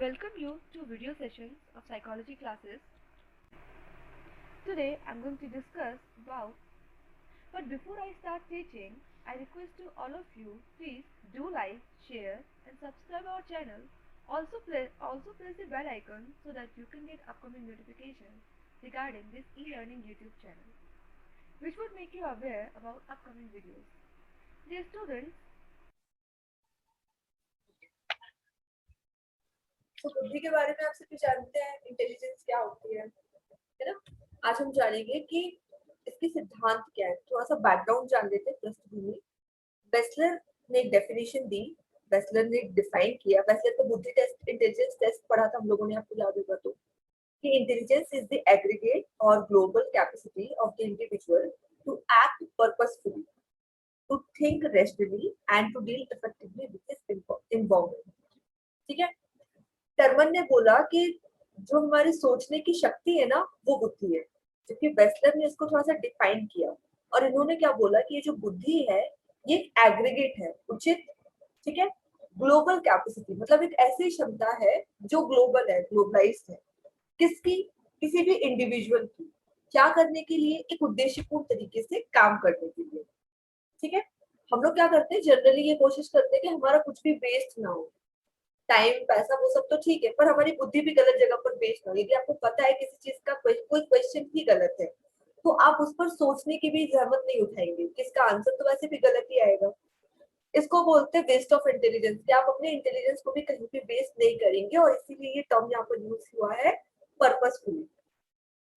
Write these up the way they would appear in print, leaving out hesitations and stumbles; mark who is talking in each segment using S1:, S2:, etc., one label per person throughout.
S1: welcome you to video sessions of psychology classes. Today I'm going to discuss about, but before I start teaching, I request to all of you, please do like, share and subscribe our channel. Also press the bell icon so that you can get upcoming notifications regarding this e-learning YouTube channel, which would make you aware about upcoming videos. Dear students,
S2: तो बुद्धि के बारे में आप सभी जानते हैं intelligence क्या होती है ना। आज हम जानेंगे कि इसके सिद्धांत क्या है। थोड़ा सा बैकग्राउंड जान लेते हैं, पृष्ठभूमि। बेसलर ने एक डेफिनेशन दी, बेसलर ने डिफाइन किया। बेसलर का बुद्धि टेस्ट, इंटेलिजेंस टेस्ट पढ़ा था हम लोगों ने, आपको याद होगा तो, कि intelligence is the aggregate or global capacity of the individual to act purposefully, to think rationally and to deal effectively with his environment. ठीक है। टर्मन ने बोला कि जो हमारी सोचने की शक्ति है ना, वो बुद्धि है। जबकि बेसलर ने इसको थोड़ा सा डिफाइन किया और इन्होंने क्या बोला कि ये जो बुद्धि है ये एक एग्रीगेट है, उचित, ठीक है, ग्लोबल कैपेसिटी, मतलब एक ऐसी क्षमता है जो ग्लोबल है, ग्लोबलाइज्ड है। किसकी? किसी भी इंडिविजुअल की। क्या करने के लिए? एक उद्देश्यपूर्ण तरीके से काम करने के लिए। ठीक है। हम लोग क्या करते हैं, जनरली ये कोशिश करते हैं कि हमारा कुछ भी वेस्ट ना हो। टाइम, पैसा, वो सब तो ठीक है, पर हमारी बुद्धि भी गलत जगह पर वेस्ट ना हो। यदि आपको पता है किसी चीज का कोई क्वेश्चन ही गलत है, तो आप उस पर सोचने की भी जहमत नहीं उठाएंगे कि इसका आंसर तो वैसे भी गलत ही आएगा। इसको बोलते हैं वेस्ट ऑफ इंटेलिजेंस, कि आप अपने इंटेलिजेंस को भी कहीं पे वेस्ट नहीं करेंगे, और इसीलिए ये टर्म यहाँ पर यूज हुआ है, पर्पसफुली।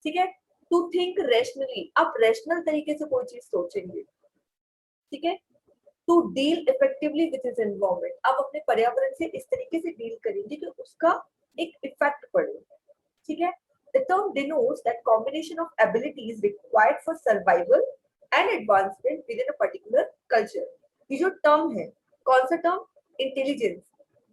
S2: ठीक है। टू थिंक रैशनली, आप रैशनल तरीके से कोई चीज सोचेंगे। ठीक है। To deal effectively with his environment, आप अपने पर्यावरण से इस तरीके से डील करेंगे कि उसका एक इफेक्ट पड़े। ठीक है। The term denotes that combination of abilities required for survival and advancement within a particular culture. ये जो टर्म है, कौन सा टर्म? इंटेलिजेंस।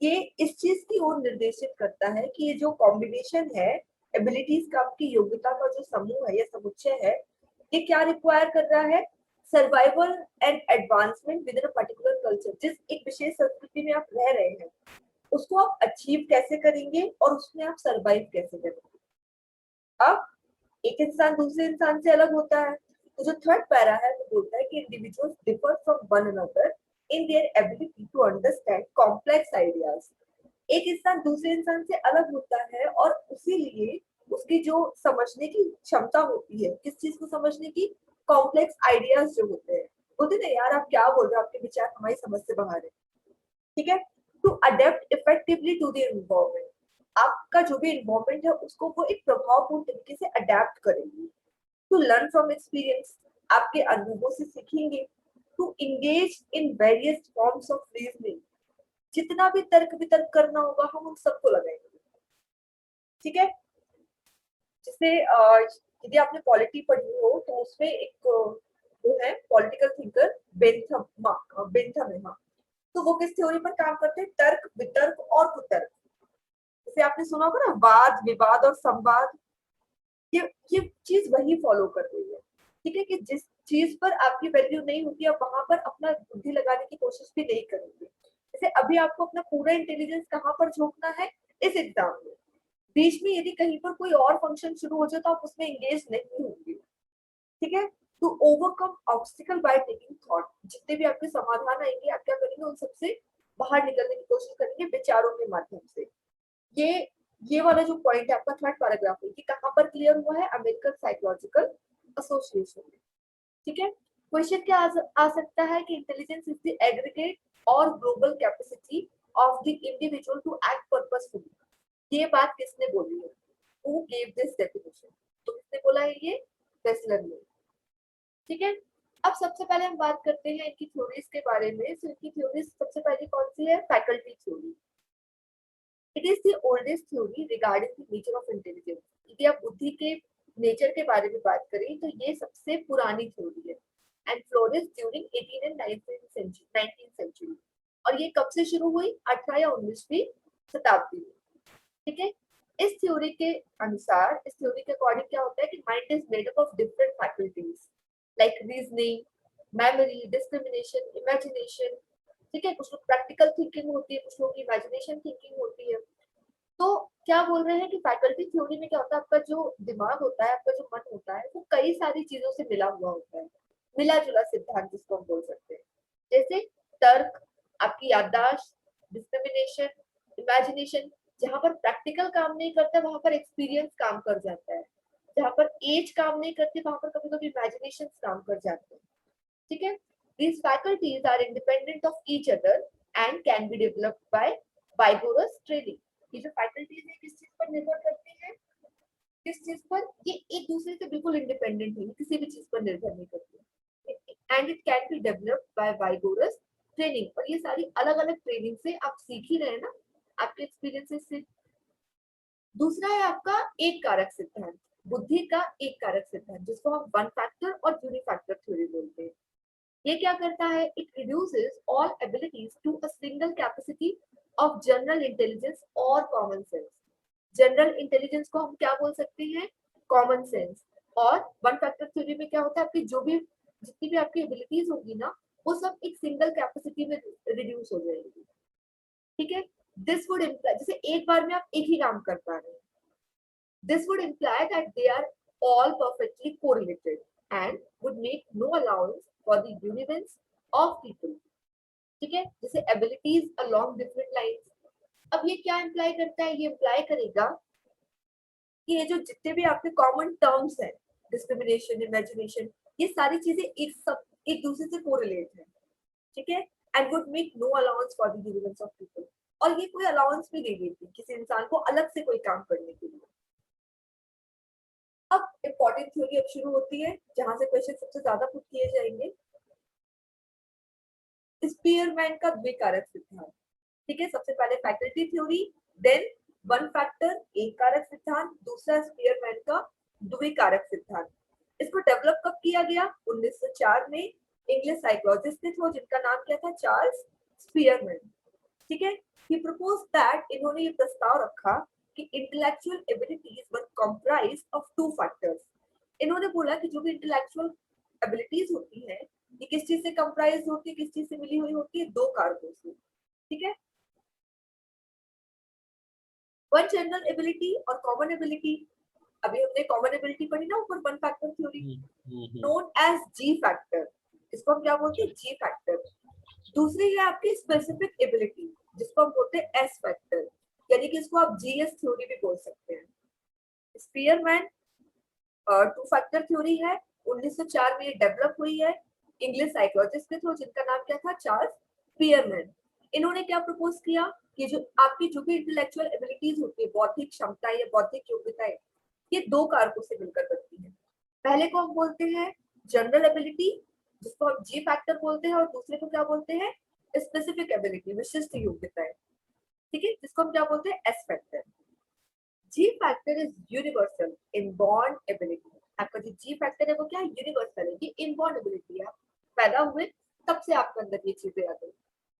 S2: ये इस चीज की ओर निर्देशित करता है कि ये जो कॉम्बिनेशन है एबिलिटीज का, आपकी योग्यता का जो समूह है या समुच्चय है, ये क्या रिक्वायर कर रहा है? Survival and advancement with in a particular culture. जिस एक विशेष संस्कृति में आप रह रहे हैं, उसको आप अचीव कैसे करेंगे और उसमें आप सर्वाइव कैसे करेंगे। अब एक इंसान दूसरे इंसान से अलग होता है, तो जो थर्ड पैरा है वो बोलता है कि individuals differ from one another in their ability to understand complex ideas. एक इंसान दूसरे इंसान से अलग होता है और उसीलिए उसकी जो समझने की क्षमता होती है, किस चीज को समझने की? कॉम्प्लेक्स आइडियाज जो होते हैं। बोलते ना यार आप क्या बोल रहे हो, आपके विचार हमारी समझ से बाहर है। ठीक है। To adapt effectively to the environment, आपका जो भी एनवायरनमेंट है उसको वो एक प्रभावपूर्ण तरीके से अडेप्ट करेंगे। टू लर्न फ्रॉम एक्सपीरियंस, आपके अनुभवों से सीखेंगे। To engage in various forms of reasoning, जितना भी तर्क वितर्क करना होगा हम उन सबको लगाएंगे। ठीक है। जैसे यदि आपने पॉलिटी पढ़ी हो तो उसमें एक वो है पॉलिटिकल थिंकर बेंथम है, हाँ। तो वो किस थ्योरी पर काम करते हैं? तर्क, वितर्क और कुतर्क। जैसे आपने सुना होगा ना, वाद विवाद और संवाद, ये चीज वही फॉलो कर रही है। ठीक है। कि जिस चीज पर आपकी वैल्यू नहीं होती, आप वहां पर अपना बुद्धि लगाने की कोशिश भी नहीं करेंगे। जैसे अभी आपको अपना पूरा इंटेलिजेंस कहाँ पर झोंकना है? इस एग्जाम में। बीच में यदि कहीं पर कोई और फंक्शन शुरू हो जाए तो आप उसमें एंगेज नहीं होंगे। ठीक है। To overcome obstacle by taking thought, जितने भी आपके समाधान आएंगे आप क्या करेंगे? उन सबसे बाहर निकलने की कोशिश करेंगे विचारों के माध्यम से। ये वाला जो पॉइंट है आपका थर्ड पैराग्राफ है, कि कहां पर क्लियर हुआ है? अमेरिकन साइकोलॉजिकल एसोसिएशन में। ठीक है। क्वेश्चन क्या आ सकता है कि intelligence is the aggregate or global capacity of the individual to act purposefully. ये बात किसने बोली है? Who gave this definition? तो किसने बोला है? ये बेसलर ने। ठीक है। अब सबसे पहले हम बात करते हैं इनकी थ्योरीज के बारे में। तो इनकी थ्योरीज सबसे पहले कौन सी है? Faculty theory. It is the oldest theory regarding the nature of intelligence. यदि आप बुद्धि के नेचर के बारे में बात करें तो ये सबसे पुरानी थ्योरी है, and flourish during 18 and 19th century. और ये कब से शुरू हुई? 18 या 19वीं शताब्दी में। ठीक है। इस थ्योरी के अनुसार, इस थ्योरी के अकॉर्डिंग क्या होता है कि mind is made up of different faculties like reasoning, memory, discrimination, imagination. ठीक है। कुछ लोग प्रैक्टिकल थिंकिंग होती है, कुछ लोग की इमेजिनेशन थिंकिंग होती है। तो क्या बोल रहे हैं कि फैकल्टी थ्योरी में क्या होता है, आपका जो दिमाग होता है, आपका जो मन होता है, वो कई सारी चीजों से मिला हुआ होता है, मिला जुला सिद्धांत जिसको हम बोल सकते हैं, जैसे तर्क, आपकी याददाश्त, डिस्क्रिमिनेशन, इमेजिनेशन। जहां पर प्रैक्टिकल काम नहीं करता वहां पर एक्सपीरियंस काम कर जाता है, जहां पर एज काम नहीं करती वहां पर कभी कभी इमेजिनेशन काम कर जाते हैं। ठीक है, these faculties are independent of each other and can be developed by vigorous training। ये जो फैकल्टीज है किस चीज पर निर्भर करते हैं, किस चीज पर, ये एक दूसरे से बिल्कुल इंडिपेंडेंट है, किसी भी चीज पर निर्भर नहीं करते, and it can be developed by vigorous training. और ये सारी अलग अलग ट्रेनिंग से आप सीख ही रहे हैं ना, आपके एक्सपीरियंसेस से। दूसरा है आपका एक कारक सिद्धांत, बुद्धि का एक कारक सिद्धांत, जिसको हम वन फैक्टर और यूनिफैक्टर थ्योरी बोलते हैं। ये क्या करता है, it reduces all abilities to a single capacity of general intelligence और कॉमन सेंस। जनरल इंटेलिजेंस को हम क्या बोल सकते हैं, कॉमन सेंस। और वन फैक्टर थ्योरी में क्या होता है, आपकी जो भी जितनी भी आपकी एबिलिटीज होगी ना, वो सब एक सिंगल कैपेसिटी में रिड्यूस हो जाएगी। ठीक है, दिस वुड इम्प्लाई, जैसे एक बार में आप एक ही काम कर पा रहे हैं, this would imply that they are all perfectly correlated and would make no allowance for the universe of people। ठीक है, जैसे abilities along different lines। अब ये क्या इम्प्लाई करता है, ये इम्प्लाई करेगा कि ये जो जितने भी आपके कॉमन टर्म्स हैं, डिस्क्रिमिनेशन, इमेजिनेशन, ये सारी चीजें एक दूसरे से कोरिलेट है। ठीक है, and would make no allowance for the universe of people. और ये कोई अलाउंस भी नहीं देती किसी इंसान को अलग से कोई काम करने के लिए। अब इंपॉर्टेंट थ्योरी अब शुरू होती है, जहां से क्वेश्चन सबसे ज्यादा पुट किए जाएंगे। स्पीयरमैन का द्विकारक सिद्धांत। ठीक है, सबसे पहले faculty theory, then one factor एक कारक सिद्धांत, दूसरा स्पीयरमैन का द्विकारक सिद्धांत। इसको डेवलप कब किया गया, 1904 में इंग्लिश साइकोलॉजिस्ट थे वो, जिनका नाम क्या था, चार्ल्स स्पीयरमैन। ठीक है, ही प्रपोज दैट, इन्होंने ये प्रस्ताव रखा कि intellectual abilities were comprised of two factors. इन्होंने बोला कि जो भी इंटेलेक्चुअल एबिलिटीज होती है, ये किस चीज से कंप्राइज होती है, किस चीज से मिली हुई होती है, दो कारकों से। ठीक है, वन जनरल एबिलिटी और कॉमन एबिलिटी। अभी हमने कॉमन एबिलिटी पढ़ी ना ऊपर, one factor theory, known as G factor. इसको हम क्या बोलते हैं, जी फैक्टर। दूसरी है आपकी स्पेसिफिक एबिलिटी, जिसको हम बोलते हैं एस फैक्टर, यानी कि इसको आप जीएस थ्योरी भी बोल सकते हैं। स्पीयरमैन टू फैक्टर थ्योरी है, 1904 में ये डेवलप हुई है इंग्लिश साइकोलॉजिस्ट के थ्रू, जिनका नाम क्या था, चार्ल्स स्पीयरमैन। इन्होंने क्या प्रपोज किया कि जो आपकी जो भी इंटेलेक्चुअल एबिलिटीज होती है, बौद्धिक क्षमता या बौद्धिक योग्यताएं, ये दो कारकों से मिलकर बनती है। पहले को हम बोलते हैं जनरल एबिलिटी, जिसको हम जी फैक्टर बोलते हैं, और दूसरे को क्या बोलते हैं, स्पेसिफिक एबिलिटी, विशिष्ट योग्यताएं। ठीक है, जिसको हम क्या बोलते हैं, S factor. Ji factor is universal inborn ability. आपका जो जी फैक्टर है वो क्या है, यूनिवर्सल है, ये इनबॉर्न एबिलिटी है। आप पैदा हुए तब से आपके अंदर ये चीजें आ गई।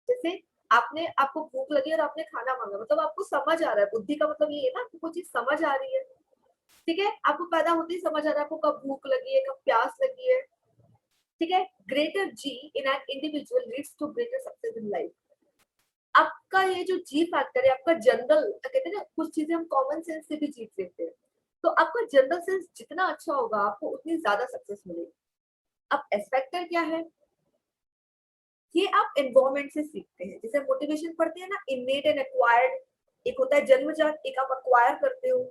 S2: जैसे आपको भूख लगी और आपने खाना मांगा, मतलब आपको समझ आ रहा है, बुद्धि का मतलब ये है ना, आपको कोई चीज समझ आ रही है। ठीक है, आपको पैदा होते ही समझ आ रहा है आपको कब भूख लगी है, कब प्यास लगी है। ठीक है, greater G in an individual leads to greater success in life. आपका ये जो जी फैक्टर है, आपका जनरल, कहते हैं ना कुछ चीजें हम कॉमन सेंस से भी जीत लेते हैं, तो आपका जनरल सेंस जितना अच्छा होगा, आपको उतनी ज्यादा सक्सेस मिलेगी। अब एस फैक्टर क्या है, ये आप एनवायरमेंट से सीखते हैं। जैसे मोटिवेशन पढ़ते हैं ना, इननेट एंड एक्वायर्ड, एक होता है जन्मजात, एक आप अक्वायर करते हो।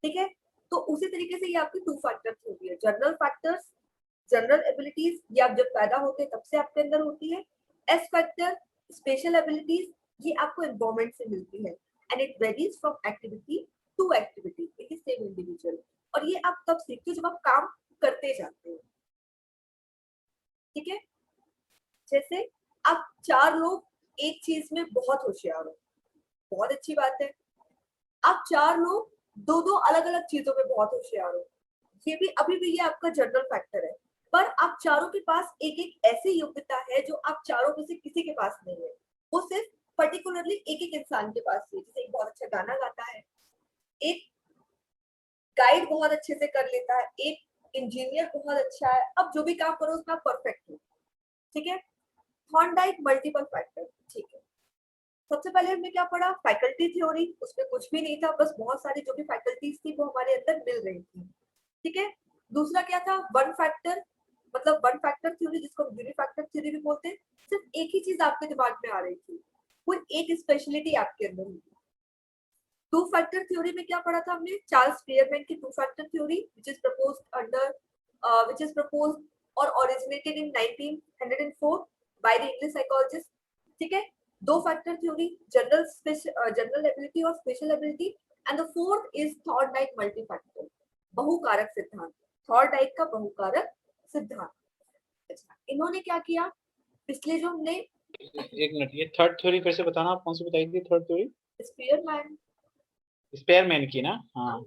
S2: ठीक है, तो उसी तरीके से ये आपकी टू फैक्टर्स होती है, जनरल फैक्टर्स, जनरल एबिलिटीज, ये आप जब पैदा होते हैं तब से आपके अंदर होती है। एस फैक्टर, स्पेशल एबिलिटीज, ये आपको एनवायरमेंट से मिलती है, and it varies from activity to activity in the same individual. और ये आप तब सीखते हो जब आप काम करते जाते हो। ठीक है, जैसे आप चार लोग एक चीज में बहुत होशियार हो, बहुत अच्छी बात है। आप चार लोग दो दो अलग अलग चीजों में बहुत होशियार हो, ये भी अभी भी ये आपका जनरल फैक्टर है। पर आप चारों के पास एक एक ऐसी योग्यता है जो आप चारों में से किसी के पास नहीं है, वो सिर्फ पर्टिकुलरली एक एक इंसान के पास है। जैसे एक बहुत अच्छा गाना गाता है, एक गाइड बहुत अच्छे से कर लेता है, एक इंजीनियर बहुत अच्छा है, अब जो भी काम करो उसमें आप परफेक्ट हो। ठीक है, थॉर्नडाइक मल्टीपल फैक्टर। ठीक है, सबसे पहले हमने क्या पढ़ा, फैकल्टी थ्योरी, उसमें कुछ भी नहीं था, बस बहुत सारी जो भी फैकल्टीज थी वो हमारे अंदर मिल रही थी, ठीक है। दूसरा क्या था, वन फैक्टर, मतलब वन फैक्टर थ्योरी जिसको हम यूनिफैक्टर थ्योरी भी बोलते हैं। सिर्फ एक ही चीज आपके दिमाग में आ रही थी, कोई एक स्पेशलिटी आपके अंदर हुई। टू फैक्टर थ्योरी में क्या पढ़ा था हमने, चार्ल्स स्पीयरमैन की to factor theory which is proposed under which is proposed or originated in 1904 by the English psychologist, ठीक है। दो फैक्टर थ्योरी, जनरल एबिलिटी और special ability, and the fourth is Thorndike multi factor, बहुकारक सिद्धांत, Thorndike का बहुकारक सिद्धांत। अच्छा, इन्होंने क्या किया, पिछले जो हमने
S3: एक मिनट, ये थर्ड थ्योरी फिर से बताना, आप कौन सी बताई थी थर्ड थ्योरी?
S2: स्पीयरमैन,
S3: स्पेयरमैन की ना? हाँ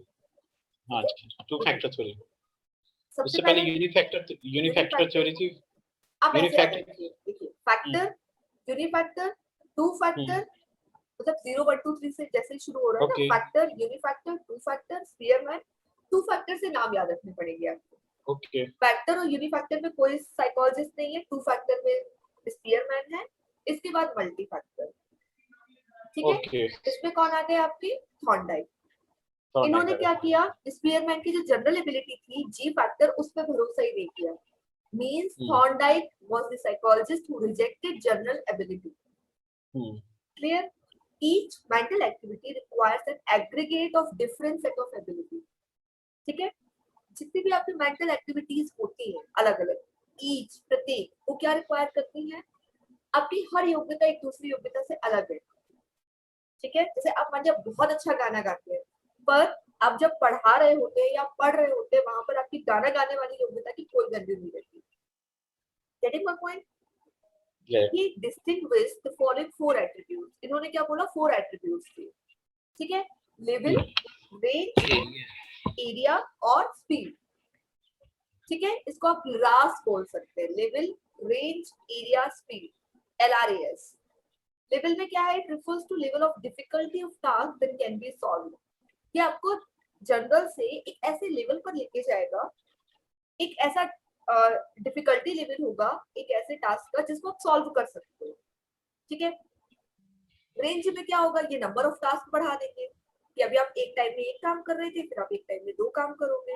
S3: हाँ, टू फैक्टर थ्योरी। उससे पहले यूनिफैक्टर थ्योरी थी।
S2: आप ऐसे याद
S3: यूनिफैक्टर,
S2: रखिए, देखिए फैक्टर, यूनिफैक्टर, टू फैक्टर, मतलब 0 1 2 3 से जैसे ही शुरू हो रहा है ना, factor, unifactor, two factor, Spearman. Two factor से नाम याद रखने पड़ेंगे आपको।
S3: ओके।
S2: फैक्टर और यूनिफैक्टर में कोई साइकोलॉजिस्ट नहीं है, टू फैक्टर में स्पीयरमैन है, इसके बाद मल्टी फैक्टर, ठीक है।
S3: ओके।
S2: इसमें कौन आ गए आपके, थॉर्नडाइक। इन्होंने क्या किया, स्पीयरमैन की जो जनरल एबिलिटी थी, जी फैक्टर, उस पर भरोसा ही नहीं किया। Means Thorndike was the psychologist who rejected general ability. Clear? Each mental activity requires an aggregate of different set of ability. ठीक है, जितनी भी आपकी मेंटल एक्टिविटीज होती हैं अलग अलग, ईच, प्रत्येक, वो क्या रिक्वायर करती हैं, आपकी हर योग्यता एक दूसरी योग्यता से अलग है, ठीक है। जैसे आप मान लीजिए बहुत अच्छा गाना गाते हैं, पर आप जब पढ़ा रहे होते हैं या पढ़ रहे होते हैं, वहां पर आपकी गाना गाने वाली योग्यता की कोई वैल्यू नहीं रहती। Getting my point? He distinguished the following four attributes. इन्होंने क्या बोला, फोर एट्रीब्यूट्स थे, ठीक है। लेवल, रेंज, एरिया और स्पीड, ठीक है। इसको आप रास बोल सकते हैं, level, range, area, speed, LRAS। Level में क्या है, it refers to level of difficulty of task that can be solved. ये आपको जनरल से एक ऐसे लेवल पर लेके जाएगा, एक ऐसा डिफिकल्टी लेवल होगा एक ऐसे टास्क का जिसको आप सॉल्व कर सकते हो, ठीक है। रेंज में क्या होगा, ये नंबर ऑफ टास्क बढ़ा देंगे कि अभी आप एक टाइम में एक काम कर रहे थे, फिर आप एक टाइम में दो काम करोगे।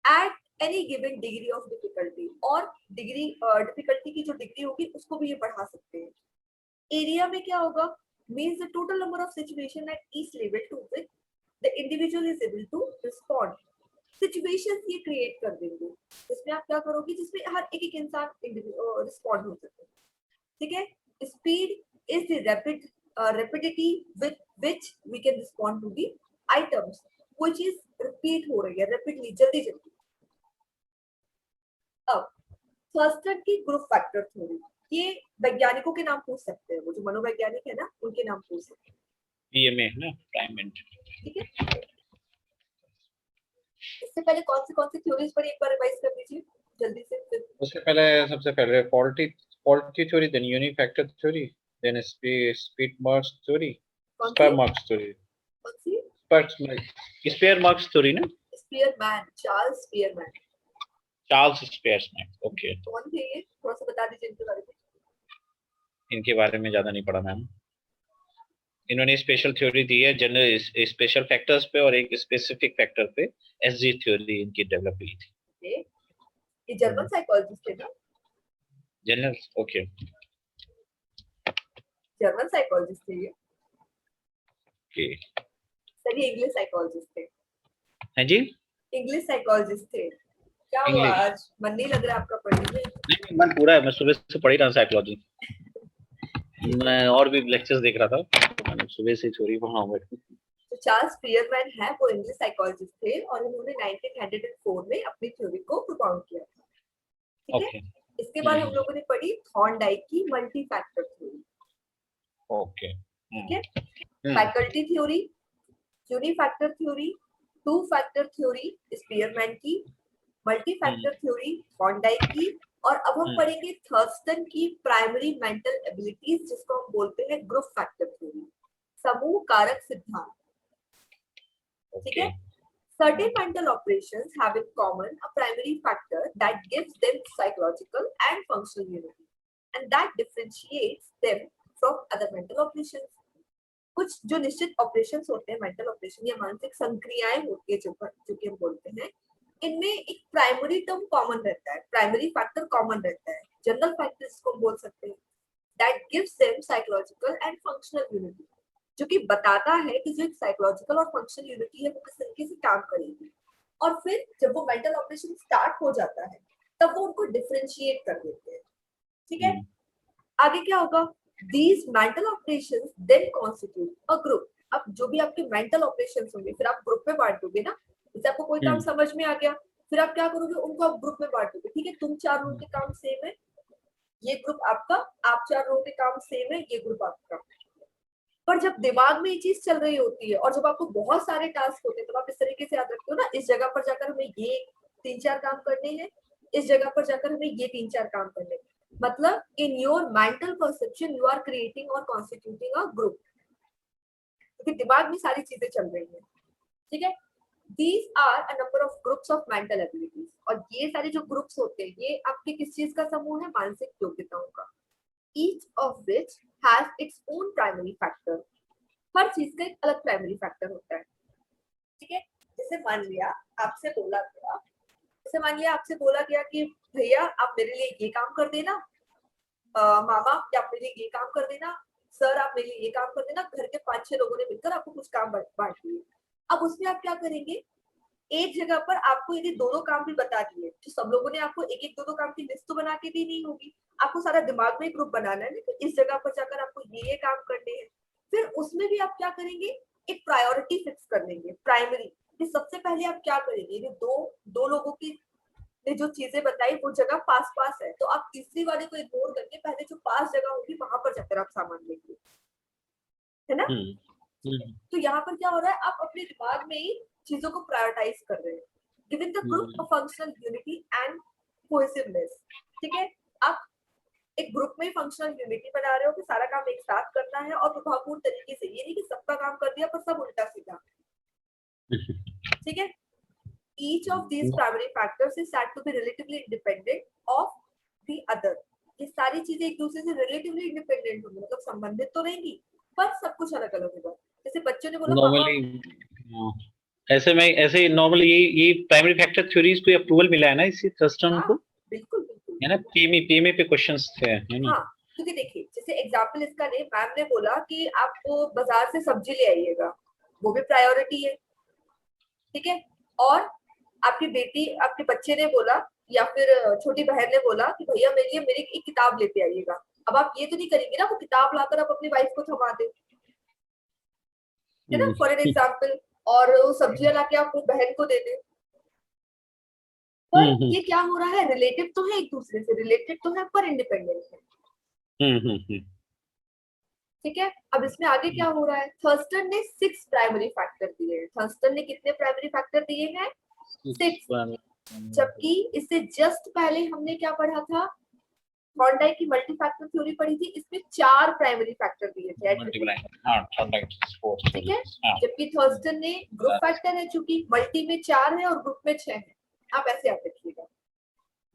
S2: At any given degree of difficulty, और डिग्री डिफिकल्टी की जो डिग्री होगी उसको भी ये बढ़ा सकते हैं। एरिया में क्या होगा, means the total number of situation at each level to which the individual is able to respond. Situations ये क्रिएट कर देंगे इसमें आप क्या करोगे, जिसमें हर एक इंसान रिस्पॉन्ड हो सके, ठीक है। Speed is the rapid rapidity with which we can respond to the items, कोई चीज रिपीट हो रही है रैपिडली, जल्दी जल्दी। अब थर्स्टन की ग्रुप फैक्टर थ्योरी, ये वैज्ञानिकों के नाम पूछ सकते हैं, वो जो मनोवैज्ञानिक है ना उनके नाम पूछ सकते हैं,
S3: पीएमए ना, प्राइमेंट,
S2: ठीक है। इससे पहले कौन सी थ्योरीज पर एक बार रिवाइज कर दीजिए जल्दी से।
S3: उससे पहले सबसे पहले faulty theory, then unifactor theory, then Spearman theory, Spearman theory,
S2: कौन सी,
S3: स्पीयरमैन थ्योरी ना,
S2: Spearman, Charles Spearman,
S3: Charles Spearman. Okay,
S2: कौन थे ये, थोड़ा सा बता दीजिए इनके बारे में।
S3: इनके बारे में ज्यादा नहीं पढ़ा मैम। इन्होंने स्पेशल थ्योरी दी है जनरल स्पेशल फैक्टर्स पे और एक स्पेसिफिक फैक्टर पे, एसजी थ्योरी इनकी डेवलप हुई थी।
S2: ये जर्मन साइकोलॉजिस्ट थे ना,
S3: जनरल, ओके,
S2: जर्मन साइकोलॉजिस्ट थे ये,
S3: ओके।
S2: सर ये इंग्लिश साइकोलॉजिस्ट थे।
S3: हैं जी,
S2: इंग्लिश साइकोलॉजिस्ट थे। क्या हुआ आज, मन नहीं लग रहा आपका पढ़ने में?
S3: नहीं, मन पूरा है, मैं सुबह से पढ़ ही रहा साइकोलॉजी, मैं और भी लेक्चर्स देख रहा था, तो मैंने सुबह से थ्योरी पढ़ा हुआ है।
S2: तो चार्ल्स स्पीयरमैन है, वो इंग्लिश साइकोलॉजिस्ट थे और उन्होंने 1904 में अपनी थ्योरी को प्रोपाउंड किया, ठीक है। इसके बाद हम लोगों ने पढ़ी थॉर्नडाइक की मल्टी फैक्टर थ्योरी,
S3: ओके,
S2: ठीक है। Faculty theory, unifactor theory, two factor theory Spearman की, मल्टी फैक्टर थ्योरी थॉर्नडाइक की, और अब हम पढ़ेंगे थर्स्टन की प्राइमरी मेंटल एबिलिटीज जिसको हम बोलते हैं ग्रुप फैक्टर थ्योरी, समूह कारक सिद्धांत, ठीक है। Certain mental operations have in common a primary factor that gives them psychological and functional unity, and that differentiates them from other mental operations. कुछ जो निश्चित ऑपरेशंस होते हैं, मेंटल ऑपरेशन या मानसिक संक्रियाएं होती है जो कि हम बोलते हैं, इनमें एक प्राइमरी टर्म कॉमन रहता है, प्राइमरी फैक्टर कॉमन रहता है, जनरल फैक्टर्स को बोल सकते हैं, that gives them psychological and functional unity, जो कि बताता है कि जो एक साइकोलॉजिकल और फंक्शनल यूनिटी है वो किस तरीके से काम करेगी। और फिर जब वो मेंटल ऑपरेशन स्टार्ट हो जाता है तब वो उनको डिफरेंशिएट कर देते हैं। ठीक है, आगे क्या होगा? These mental operations then constitute a group. अब जो भी आपके मेंटल ऑपरेशंस होंगे फिर आप ग्रुप में बांट दोगे ना, जैसे आपको कोई काम समझ में आ गया फिर आप क्या करोगे, उनको आप ग्रुप में बांट दोगे। ठीक है, तुम 4 लोगों के काम सेम है, ये ग्रुप आपका, आप 4 लोगों के काम सेम है, ये ग्रुप आपका। पर जब दिमाग में ये चीज चल रही होती है और जब आपको बहुत सारे टास्क होते हैं तो आप इस तरीके से याद रखते हो ना, इस जगह पर जाकर हमें ये 3-4 काम करने हैं, इस जगह पर जाकर हमें ये 3-4 काम करने हैं। मतलब in your mental perception you are creating or constituting a group, क्योंकि दिमाग में सारी चीजें चल रही हैं। ठीक है, these are a number of groups of mental abilities, और ये सारे जो ग्रुप्स होते हैं ये आपके किस चीज का समूह है? मानसिक योग्यताओं का। each of which has its own primary factor, हर चीज का एक अलग प्राइमरी फैक्टर होता है। ठीक है, जैसे मान लिया आपसे बोला गया कि भैया आप मेरे लिए ये काम कर देना, मामा आप मेरे लिए ये काम कर देना, सर आप मेरे लिए ये काम कर देना, घर के 5-6 लोगों ने मिलकर आपको कुछ काम बांट दिए। अब उसमें आप क्या करेंगे? एक जगह पर आपको यदि 2-2 काम भी बता दिए तो सब लोगों ने आपको 1-1 2-2 काम की लिस्ट तो बना के दी नहीं होगी, आपको सारा दिमाग में ग्रुप बनाना है ना कि इस जगह पर जाकर आपको ये काम करने हैं। फिर उसमें भी आप क्या करेंगे? एक प्रायोरिटी फिक्स कर लेंगे, प्राइमरी, कि सबसे पहले आप क्या करेंगे? ये दो लोगों की ने जो चीजें बताई वो जगह पास है, तो आप तीसरी वाले को इग्नोर करके पहले जो पास जगह होगी वहां पर जाकर आप सामान लेंगे, है ना? तो यहाँ पर क्या हो रहा है? आप अपने दिमाग में ही चीजों को प्रायोरिटाइज कर रहे हैं, giving the group a functional unity and cohesiveness. ठीक है, आप एक ग्रुप में फंक्शनल यूनिटी बना रहे हो कि सारा काम एक साथ करना है और प्रभावपूर्ण तरीके से, ये नहीं कि सबका काम कर दिया पर सब उल्टा सीधा। ठीक है, each of these primary factors is said to be relatively independent of the other. ये सारी चीजें एक दूसरे से relatively independent होंगी, मतलब संबंधित तो रहेंगी पर सब कुछ अलग अलग होगा। जैसे बच्चों ने बोला
S3: नॉर्मली ऐसे नॉर्मली ये प्राइमरी फैक्टर थ्योरीज पे अप्रूवल मिला है ना इसी थर्स्टन को?
S2: बिल्कुल बिल्कुल
S3: है ना, पीएमई पे क्वेश्चंस थे, है ना?
S2: हाँ, क्योंकि देखिए जैसे एग्जांपल इसका ले, मैम ने बोला कि आप बाजार से सब्जी ले आइएगा, वो भी प्रायोरिटी है। ठीक है, और आपकी बेटी, आपके बच्चे ने बोला या फिर छोटी बहन ने बोला कि भैया मेरे लिए मेरी एक किताब लेते आइएगा। अब आप ये तो नहीं करेंगे ना वो किताब लाकर आप अपनी वाइफ को थमा दे, है ना, फॉर एन एग्जाम्पल, और वो सब्जियां लाके आप वो बहन को दे दे। पर ये क्या हो रहा है? रिलेटिव तो है, एक दूसरे से रिलेटेड तो है पर इंडिपेंडेंट है। ठीक है, अब इसमें आगे क्या हो रहा है? थर्स्टन ने 6 प्राइमरी फैक्टर दिए हैं। थर्स्टन ने कितने प्राइमरी फैक्टर दिए हैं? 6। जबकि इससे जस्ट पहले हमने क्या पढ़ा था? थॉर्नडाइक की मल्टी फैक्टर थ्योरी पढ़ी थी, इसमें 4 प्राइमरी फैक्टर दिए थे। ठीक है, जबकि थर्स्टन ने ग्रुप फैक्टर है, चूंकि मल्टी में 4 है और ग्रुप में 6 है। आप ऐसे याद रखिएगा,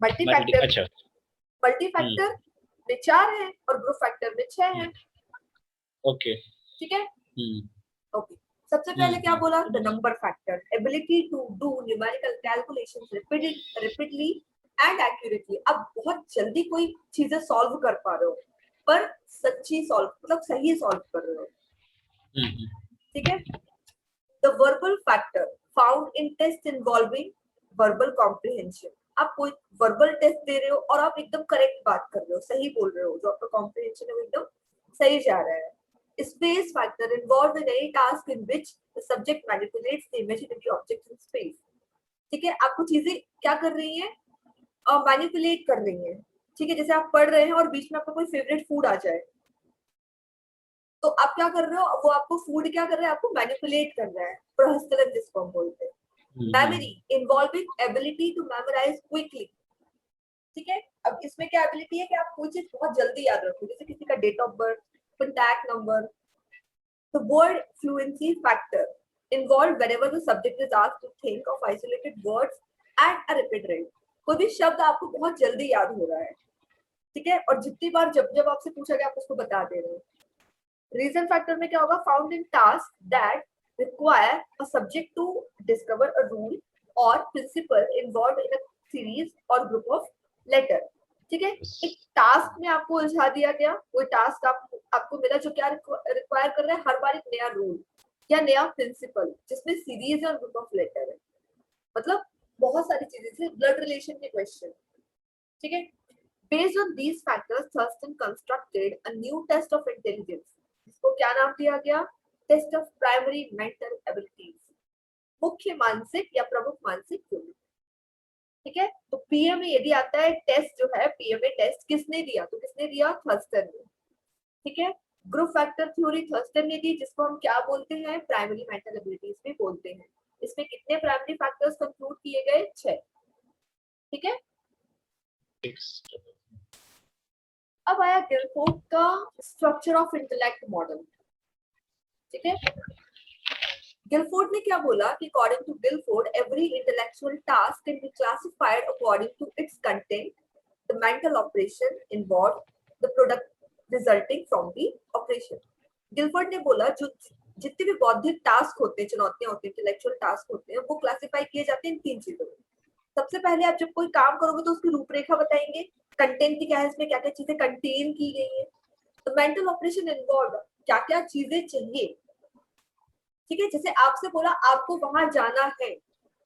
S2: मल्टी फैक्टर में 4 है और ग्रुप फैक्टर में 6 है। ओके, ठीक है, ओके। सबसे पहले क्या बोला? The number factor, ability to do numerical calculations rapidly and accurately. अब बहुत जल्दी कोई चीजें सॉल्व कर पा रहे हो पर सच्ची सॉल्व, मतलब सही सॉल्व कर रहे हो। ठीक है, the verbal factor found in test involving verbal comprehension. आप कोई वर्बल टेस्ट दे रहे हो और आप एकदम करेक्ट बात कर रहे हो, सही बोल रहे हो, जो आपका कॉम्प्रिहेंशन है वो एकदम सही जा रहा है। Space factor involved in any task in which the subject manipulates the imaginary objects in space. ठीक है, आपको चीजें क्या कर रही हैं? मैनिपुलेट कर रही हैं। ठीक है, जैसे आप पढ़ रहे हैं और बीच में आपका कोई फेवरेट फूड आ जाए तो आप क्या कर रहे हो? वो आपको फूड क्या कर रहा है? आपको मैनिपुलेट कर रहा है, प्रहस्तलन जिसको हम बोलते हैं। Memory involving ability to memorise quickly. ठीक है, अब इसमें क्या एबिलिटी है कि आप कोई चीज बहुत जल्दी याद रखो, जैसे किसी का date of birth, contact number. The word fluency factor involved whenever the subject is asked to think of isolated words at a rapid rate. कोई भी शब्द आपको बहुत जल्दी याद हो रहा है, ठीक है, और जितनी बार जब आपसे पूछा गया आप उसको बता दे रहे हो। रीजन फैक्टर में क्या होगा, found in task that require a subject to discover a rule और principle involve in a series और ग्रुप ऑफ लेटर। ठीक है, एक टास्क में आपको उलझा दिया गया, कोई टास्क आपको मिला जो क्या रिक्वायर कर रहा है, हर बार एक नया रूल या नया प्रिंसिपल जिसमें सीरीज और ग्रुप ऑफ लेटर है, मतलब बहुत सारी चीजें थी, ब्लड रिलेशन के क्वेश्चन। ठीक है, based on these factors Thurston constructed a new test of intelligence, इसको क्या नाम दिया गया, test of primary mental abilities, मुख्य मानसिक या प्रमुख मानसिक गुण। ठीक है, तो पीएमए यदि आता है टेस्ट जो है, पीएमए टेस्ट किसने दिया, तो किसने दिया, थर्स्टन ने। ठीक है, ग्रुप फैक्टर थ्योरी थर्स्टन ने दी, जिसको हम क्या बोलते हैं, प्राइमरी मेंटल एबिलिटीज भी बोलते हैं। इसमें कितने प्राइमरी फैक्टर्स कंक्लूड किए गए, 6। ठीक है, अब आया गिलफोर्ड का स्ट्रक्चर ऑफ इंटेलेक्ट मॉडल। ठीक है, गिलफोर्ड ने क्या बोला कि according to Guilford every intellectual task can be classified according to its content, the mental operation involve, the product resulting from the operation. Guilford ने बोला जो जितने भी बौद्धिक टास्क होते हैं, चुनौतियां होती हैं, इंटेलेक्चुअल टास्क होते हैं, वो क्लासिफाई किए जाते हैं 3 चीजों में। सबसे पहले आप जब कोई काम करोगे तो उसकी रूपरेखा बताएंगे, कंटेंट की क्या है, इसमें क्या क्या चीजें कंटेन की गई है, तो मेंटल ऑपरेशन इन्वॉल्व, क्या क्या चीजें चाहिए। ठीक है, जैसे आपसे बोला आपको वहां जाना है,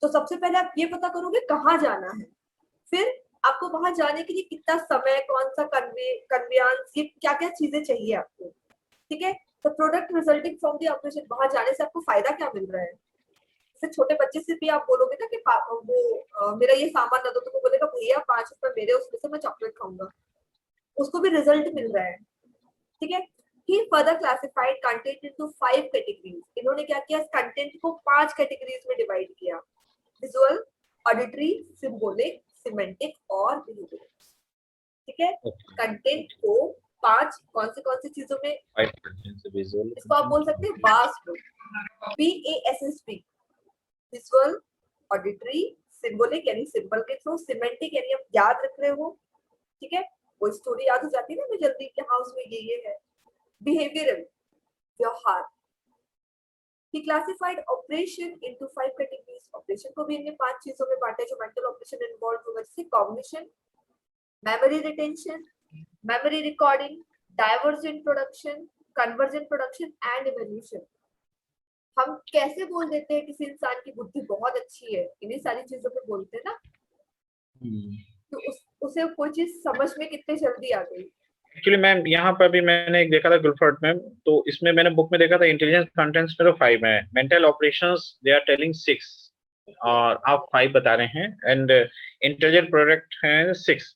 S2: तो सबसे पहले आप ये पता करोगे कहाँ जाना है, फिर आपको वहां जाने के लिए कितना समय, कौन सा कन्वेंस, ये क्या क्या चीजें चाहिए आपको। ठीक है, तो product resulting from the operation, वहां जाने से आपको फायदा क्या मिल रहा है। जैसे छोटे बच्चे से भी आप बोलोगे ना कि वो मेरा ये सामान ना दो, तो वो बोलेगा भैया 5 रुपए मेरे, उसमें से मैं चॉकलेट खाऊंगा, उसको भी रिजल्ट मिल रहा है। ठीक है, he further classified content into 5 categories। इन्होंने क्या किया, कंटेंट को 5 कैटेगरीज में डिवाइड किया, विजुअल, ऑडिटरी, सिंबॉलिक, सिमेंटिक और बिहेवियरल। ठीक है, कंटेंट को 5 कौन सी चीजों में, इसको आप बोल सकते हैं wasp, BASSP, visual, auditory, symbolic यानी सिंबल के थ्रू, सिमेंटिक यानी आप याद रख रहे हो। ठीक है, कोई स्टोरी याद हो जाती है ना जल्दी कि हाँ उसमें ये है। बिहेवियरल, व्यवहार। He classified operation into 5 categories। Operation को भी इनने 5 चीजों में बांटा जो मेंटल ऑपरेशन इन्वॉल्व होगा, जैसे cognition, memory retention, memory recording, divergent production, convergent production and evolution. हम कैसे बोल देते हैं किसी इंसान की बुद्धि बहुत अच्छी है, इन्हीं सारी चीजों पे बोलते हैं ना, तो उसे कोई चीज समझ में कितने जल्दी आ गई।
S3: एक्चुअली मैम यहाँ पर भी मैंने एक देखा था गिलफोर्ड में, तो इसमें मैंने बुक में देखा था इंटेलिजेंस कंटेंट्स में तो 5 है, mental operations they are telling 6 और आप 5 बता रहे हैं, एंड इंटेलिजेंट प्रोडक्ट है 6,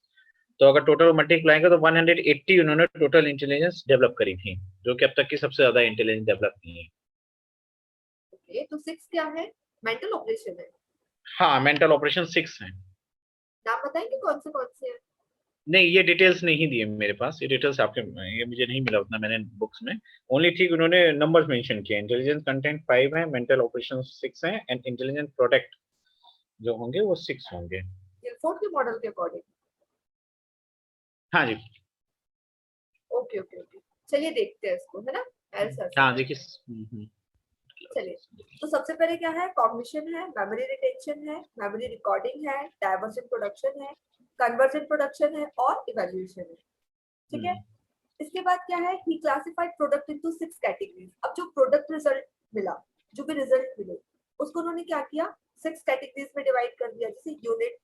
S3: तो अगर टोटल मल्टीप्लाई करें तो 180 उन्होंने टोटल इंटेलिजेंस डेवलप करी थी, जो कि अब तक की सबसे ज्यादा इंटेलिजेंस डेवलप की है।
S2: ओके, तो 6 क्या है, मेंटल ऑपरेशन है।
S3: हाँ, मेंटल ऑपरेशन 6 है।
S2: नाम बताएंगे कौन से हैं।
S3: नहीं, ये डिटेल्स नहीं दिए मेरे पास, ये डिटेल्स आपके, ये मुझे नहीं मिला उतना मैंने बुक्स में, ओनली ठीक उन्होंने नंबर्स मेंशन किए, इंटेलिजेंस कंटेंट 5 है, मेंटल ऑपरेशन 6 है, एंड इंटेलिजेंट प्रोडक्ट जो होंगे वो 6 होंगे
S2: गिलफोर्ड के मॉडल के अकॉर्डिंग।
S3: हाँ जी।
S2: ओके ओके ओके, चलिए देखते हैं इसको, है ना, ऐसा।
S3: हाँ देखिए।
S2: चलिए, तो सबसे पहले क्या है, कॉग्निशन है, मेमोरी रिटेंशन है, मेमोरी रिकॉर्डिंग है, डाइवर्जेंट प्रोडक्शन है, कन्वर्जेंट प्रोडक्शन है और इवैल्यूएशन है। ठीक है, इसके बाद क्या है, ही क्लासिफाइड प्रोडक्ट इनटू 6 कैटेगरीज। अब जो प्रोडक्ट रिजल्ट मिला, जो भी रिजल्ट मिले, उसको उन्होंने क्या किया, 6 कैटेगरीज में डिवाइड कर दिया, जैसे unit,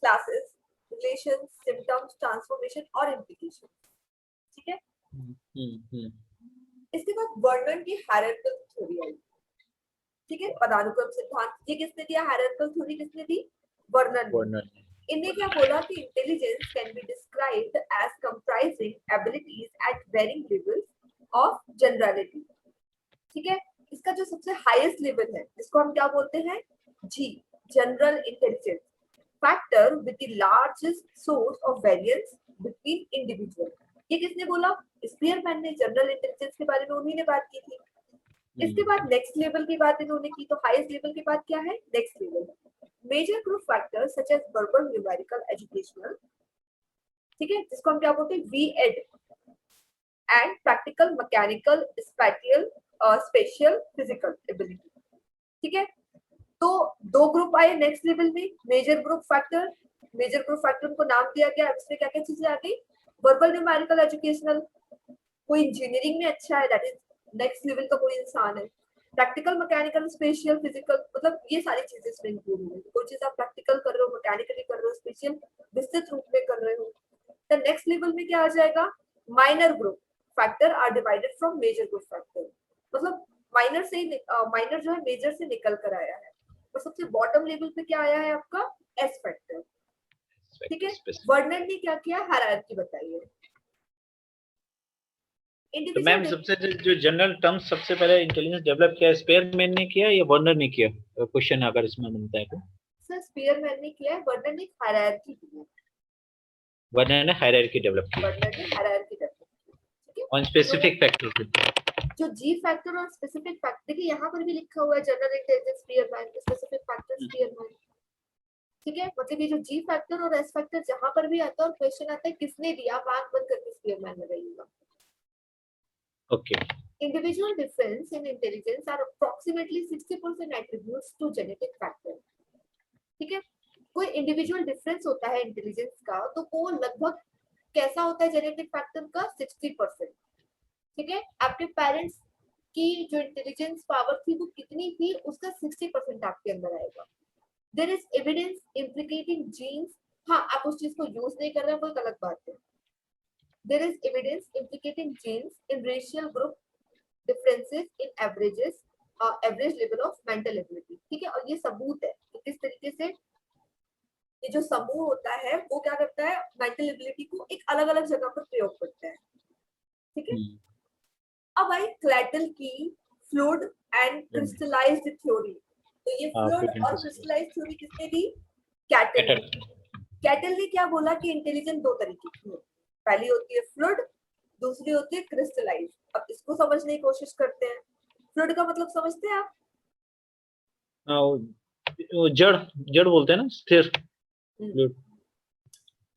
S2: classes, relations, symptoms, transformation और इम्प्लीकेशन। ठीक है, इसके बाद वर्णन की हायरार्किकल थ्योरी आई। ठीक है, पदानुक्रम सिद्धांत, ये किसने दिया, हायरार्किकल थ्योरी किसने दी, वर्णन। इन्हें क्या बोला कि intelligence can be described as comprising abilities at varying levels of generality. ठीक है, इसका जो सबसे हाईएस्ट लेवल है, जिसको हम क्या बोलते हैं, G, general intelligence, factor with the largest source of variance between individual. ये किसने बोला, स्पीयरमैन ने जनरल इंटेलिजेंस के बारे में उन्हीं ने बात की थी। इसके बाद नेक्स्ट लेवल की बात इन्होंने की, तो हाईएस्ट लेवल के बाद क्या है, next level, major group factors such as verbal, numerical, educational. ठीक है, जिसको हम क्या बोलते हैं, v ed, and practical, mechanical, spatial, special, physical ability. ठीक है, तो दो ग्रुप आए नेक्स्ट लेवल में, major group factor. Major group factor को नाम दिया गया, इसमें क्या क्या चीजें आ गई, वर्बल, न्यूमेरिकल, एजुकेशनल। कोई इंजीनियरिंग में अच्छा है, दैट इज नेक्स्ट लेवल का कोई इंसान है। प्रैक्टिकल, मैकेनिकल, स्पेशल, फिजिकल, मतलब ये सारी चीजें इसमें इंक्लूड हुई। कोई चीज आप प्रैक्टिकल कर रहे हो, मैकेनिकली कर रहे हो, स्पेशल विस्तृत रूप में कर रहे हो। द नेक्स्ट लेवल में क्या आ जाएगा, minor group factor are divided from major group factor. मतलब माइनर से माइनर जो है मेजर से निकल कर आया है। और सबसे बॉटम लेवल पे क्या आया है आपका, एस फैक्टर। ठीक है, वर्नर ने क्या किया, हायरार्की बताई है।
S3: तो मैम सबसे जो जनरल टर्म्स सबसे पहले इंटेलिजेंस डेवलप किया, स्पेयरमैन ने किया या वर्नर ने किया? क्वेश्चन अगर इसमें बनता है तो
S2: सर स्पेयरमैन ने किया है, वर्नर ने हायरार्की की है।
S3: वर्नर ने हायरार्की डेवलप की,
S2: वर्नर ने हायरार्की डेवलप की। ठीक है,
S3: ऑन स्पेसिफिक फैक्टर पे।
S2: जो जी फैक्टर और स्पेसिफिक फैक्टर, देखिए यहाँ पर भी लिखा हुआ है general intelligence Spearman, specific factor Spearman. ठीक है, मतलब ये जो जी फैक्टर और एस फैक्टर जहां पर भी आता है और क्वेश्चन आता है किसने दिया, आप आंख बंद करके स्पेयरमैन लगाइएगा।
S3: Okay.
S2: Individual difference in intelligence are approximately 60% attributes to genetic factor. ठीक है, कोई इंडिविजुअल डिफरेंस होता है इंटेलिजेंस का, तो वो लगभग कैसा होता है जेनेटिक फैक्टर का, 60%। ठीक है, आपके पेरेंट्स की जो इंटेलिजेंस पावर थी वो कितनी थी, उसका 60% आपके अंदर आएगा। There is evidence implicating jeans, हाँ आप उस चीज को यूज नहीं कर रहे हैं वो एक अलग बात है। There is evidence implicating genes in racial group differences in averages, average level of mental ability। ठीक है, और ये सबूत है कि किस तरीके से ये जो समूह होता है वो क्या करता है, मेंटल एबिलिटी को एक अलग अलग जगह पर प्रयोग करता है। ठीक है, अब आई क्लैटल की फ्लूइड एंड क्रिस्टलाइज्ड थ्योरी। तो ये फ्लूइड और क्रिस्टलाइज्ड थ्योरी किसने दी, कैटल। कैटल ने क्या बोला कि इंटेलिजेंस दो तरीके की है, पहली होती है फ्लूइड, दूसरी होती है क्रिस्टलाइज। अब इसको समझने की कोशिश करते हैं। फ्लूइड का मतलब समझते हैं आप,
S3: जड़ जड़ बोलते हैं ना, स्थिर।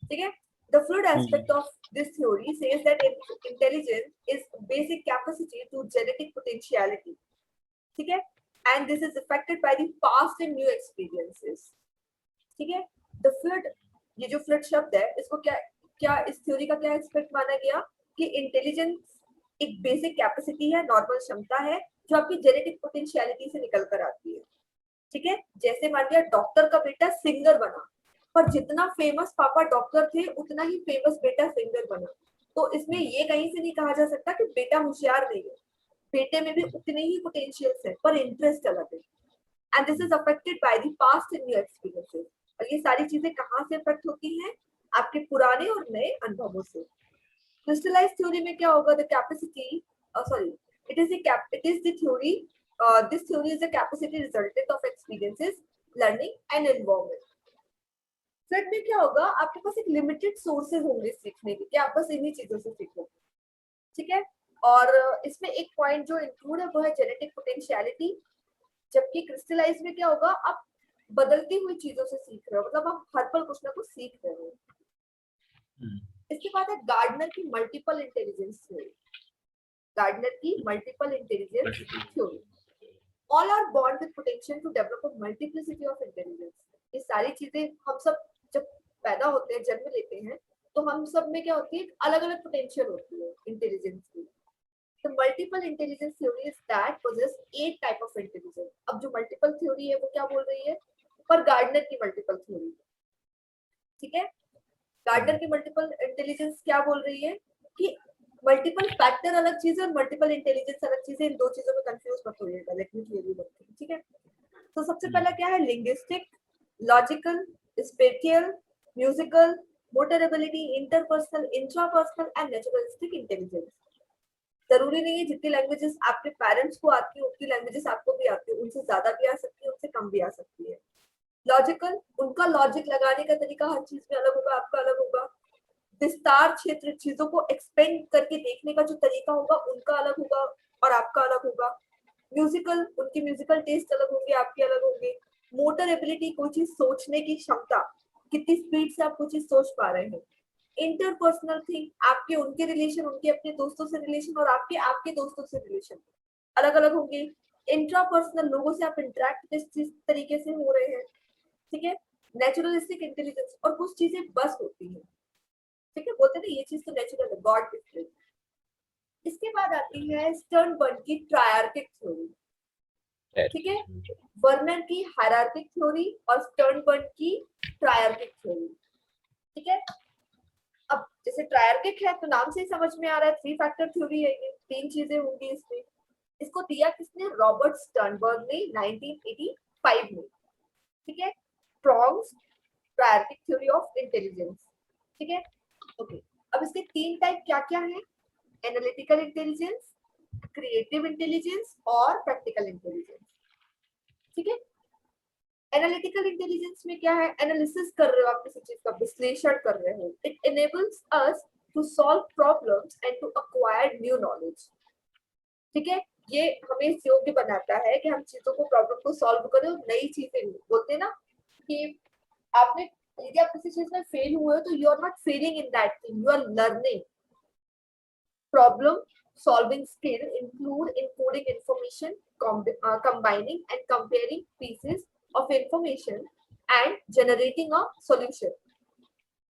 S2: ठीक है, the fluid aspect of this theory says that intelligence is basic capacity to genetic potentiality। ठीक है, and this is affected by the past and new experiences। ठीक है, the fluid, ये जो fluid शब्द है इसको क्या क्या इस थ्योरी का क्या एस्पेक्ट माना गया कि इंटेलिजेंस एक बेसिक कैपेसिटी है, नॉर्मल क्षमता है जो आपकी जेनेटिक पोटेंशियलिटी से निकल कर आती है। ठीक है, जैसे मान लिया डॉक्टर का बेटा सिंगर बना, पर जितना फेमस पापा डॉक्टर थे उतना ही फेमस बेटा सिंगर बना। तो इसमें ये कहीं से नहीं कहा जा सकता कि बेटा होशियार नहीं है, बेटे में भी उतने ही पोटेंशियल्स है पर इंटरेस्ट अलग है। And this is affected by the past and new experiences. और ये सारी चीजें कहाँ से अफेक्ट होती हैं, आपके पुराने और नए अनुभवों से। क्रिस्टलाइज्ड थ्योरी में क्या होगा, the capacity sorry it is the theory, this theory is a capacity resultant of experiences, learning and environment। Flood में क्या होगा, आपके पास एक लिमिटेड सोर्सेज होंगे सीखने के, कि आप बस इन्हीं चीजों से सीखोगे। ठीक है, और इसमें एक पॉइंट जो इंक्लूड है वो है जेनेटिक पोटेंशियलिटी। जबकि क्रिस्टलाइज में क्या होगा, आप बदलती हुई चीजों से सीख रहे हो, मतलब आप हर पल कुछ ना कुछ सीख रहे हो। इसके बाद है गार्डनर की मल्टीपल इंटेलिजेंस थ्योरी। गार्डनर की multiple intelligence theory, all are born with potential to develop a multiplicity of intelligence। ये सारी चीजें हम सब जब पैदा होते हैं, जन्म लेते हैं, तो हम सब में क्या होती है, अलग अलग पोटेंशियल होती है इंटेलिजेंस की। The multiple intelligence theory is that possess 8 type of intelligence। अब जो मल्टीपल थ्योरी है वो क्या बोल रही है, पर गार्डनर की मल्टीपल थ्योरी। ठीक है, गार्डनर की मल्टीपल इंटेलिजेंस क्या बोल रही है कि मल्टीपल फैक्टर अलग चीज है और मल्टीपल इंटेलिजेंस अलग चीज है, इन दो चीजों में कंफ्यूज मत होइएगा, लेट मी क्लियरली बताऊं। ठीक है, तो सबसे पहला क्या है, linguistic, logical, spatial, musical, motor ability, interpersonal, intrapersonal and naturalistic intelligence. जरूरी नहीं है जितनी लैंग्वेजेस आपके पेरेंट्स को आती है उतनी लैंग्वेजेस आपको भी आती है, उनसे ज्यादा भी आ सकती है, उनसे कम भी आ सकती है। लॉजिकल, उनका लॉजिक लगाने का तरीका हर चीज में अलग होगा, आपका अलग होगा। विस्तार क्षेत्र, चीजों को एक्सपेंड करके देखने का जो तरीका होगा उनका अलग होगा और आपका अलग होगा। म्यूजिकल, उनके म्यूजिकल टेस्ट अलग होंगे, आपके अलग होंगे। मोटर एबिलिटी, कोई चीज सोचने की क्षमता, कितनी स्पीड से आप कोई चीज सोच पा रहे हैं। इंटरपर्सनल थिंग, आपके उनके रिलेशन, उनके अपने दोस्तों से रिलेशन और आपके आपके दोस्तों से रिलेशन अलग अलग होंगे। इंट्रापर्सनल, लोगों से आप इंटरेक्ट किस तरीके से हो रहे हैं, ठीक है। नेचुरलिस्टिक इंटेलिजेंस, और कुछ चीजें बस होती हैं, ठीक है, बोलते हैं ना ये चीज तो नेचुरल है, गॉड गिफ्टेड। इसके बाद आती है स्टर्नबर्ग की ट्रायर्किक थ्योरी, ठीक है, वर्नर की हायरार्किक थ्योरी और स्टर्नबर्ग की ट्रायर्किक थ्योरी, ठीक है। अब जैसे ट्रायर्किक है तो नाम से ही समझ में आ रहा है, 3 फैक्टर थ्योरी है, ये 3 चीजें होंगी इसमें। इसको दिया किसने? रॉबर्ट स्टर्नबर्ग ने 1985 में, ठीक है। Strongs triarchic theory of intelligence, ठीक है, ओके। अब इसके 3 टाइप क्या क्या है? एनालिटिकल इंटेलिजेंस, क्रिएटिव इंटेलिजेंस और प्रैक्टिकल इंटेलिजेंस, ठीक है। एनालिटिकल इंटेलिजेंस में क्या है? एनालिसिस कर रहे हो आप किसी चीज का, विश्लेषण कर रहे हो। It enables us to solve problems and to acquire new knowledge, ठीक है। ये हमें इस योग्य बनाता है कि हम चीजों को, प्रॉब्लम को सॉल्व करें और नई चीजें। बोलते हैं ना कि आपने, यदि आप किसी चीज में फेल हुए हो तो you are not failing in that thing, you are learning. Problem solving skill include encoding information, combining and comparing pieces of information and generating a solution.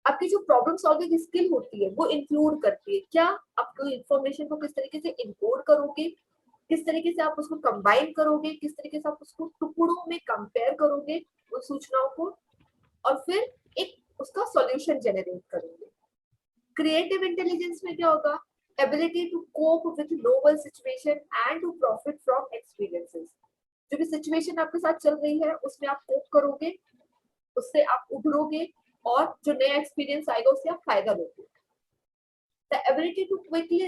S2: आपकी जो प्रॉब्लम सॉल्विंग स्किल होती है वो इंक्लूड करती है क्या? आपको इंफॉर्मेशन को किस तरीके से इनकोड करोगे, किस तरीके से आप उसको कंबाइन करोगे, किस तरीके से आप उसको टुकड़ों में कंपेयर करोगे उस सूचनाओं को, और फिर एक उसका सॉल्यूशन जनरेट करोगे। क्रिएटिव इंटेलिजेंस में क्या होगा? ability to cope with novel situation and to profit from experiences. जो भी सिचुएशन आपके साथ चल रही है उसमें आप कोप करोगे, उससे आप उभरोगे और जो नया एक्सपीरियंस आएगा उससे आप फायदा लोगे। The ability to quickly